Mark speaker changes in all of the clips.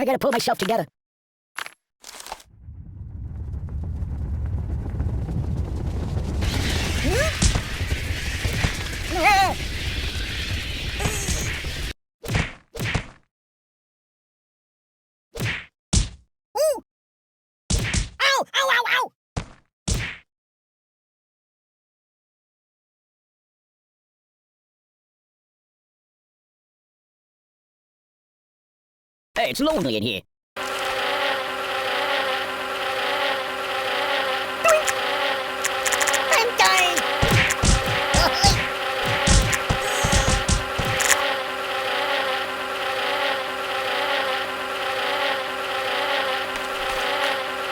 Speaker 1: I gotta pull myself together. Ooh! Ow! Ow! Ow! Ow! Hey, it's lonely in here. I'm dying!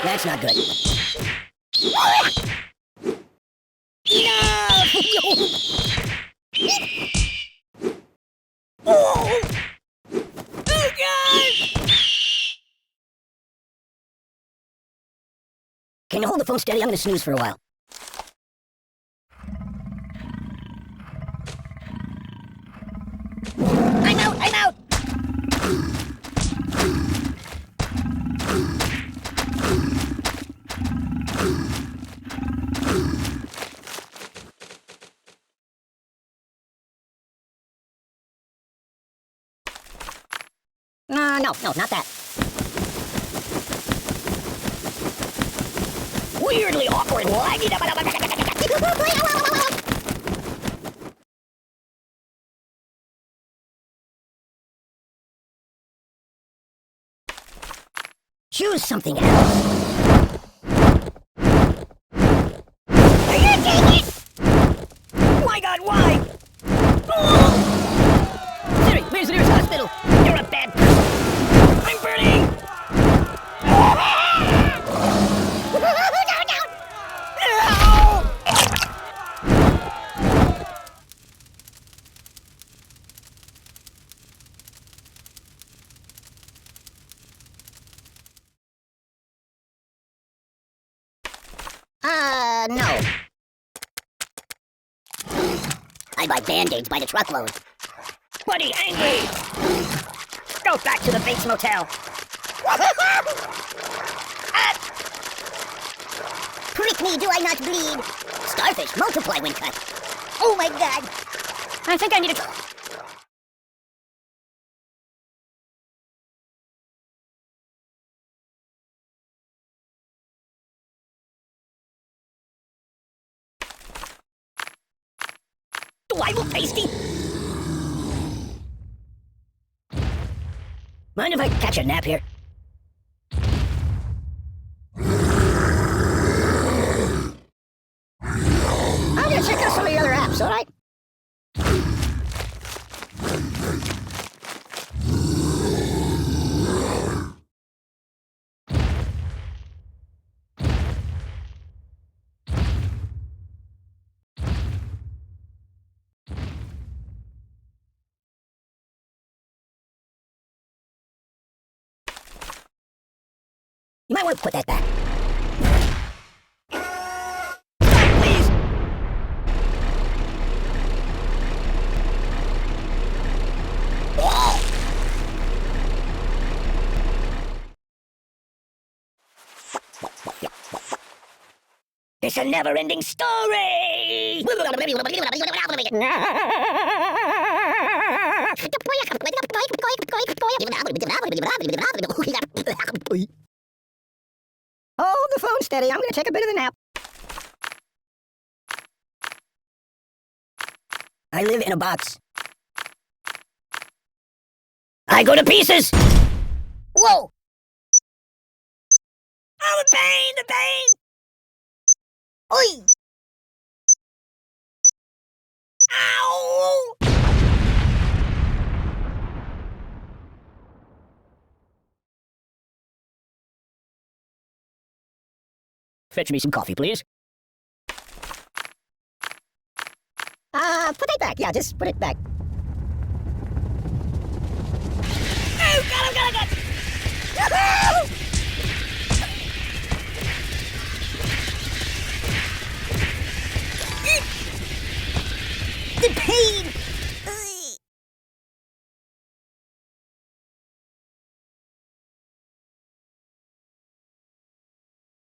Speaker 1: That's not good. No! Oh! Oh, God! Can you hold the phone steady? I'm gonna snooze for a while. I'm out! I'm out! No, not that. Weirdly awkward. Choose something else. Are you taking it? My God, why? Oh! Siri, where's the nearest hospital? You're a bad person. I'm burning! No. I buy Band-Aids by the truckload. Buddy, angry! Go back to the Bates Motel. Prick me, do I not bleed? Starfish, multiply when cut. Oh my God! I think I need a... Do I look tasty? Mind if I catch a nap here? I'm gonna check out some of the other apps, alright? You might want to put that back. Please! It's a never-ending story! Hold the phone steady. I'm gonna take a bit of a nap. I live in a box. I go to pieces! Whoa! Oh, the pain! The pain! Oi! Ow! Fetch me some coffee, please. Put that back. Yeah, just put it back. Oh, God! Yahoo! The pain!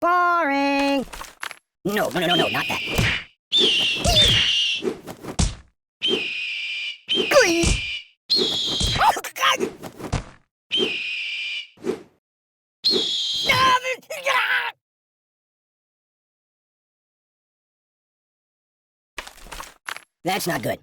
Speaker 1: Boring. No, not that. Oh, God! That's not good.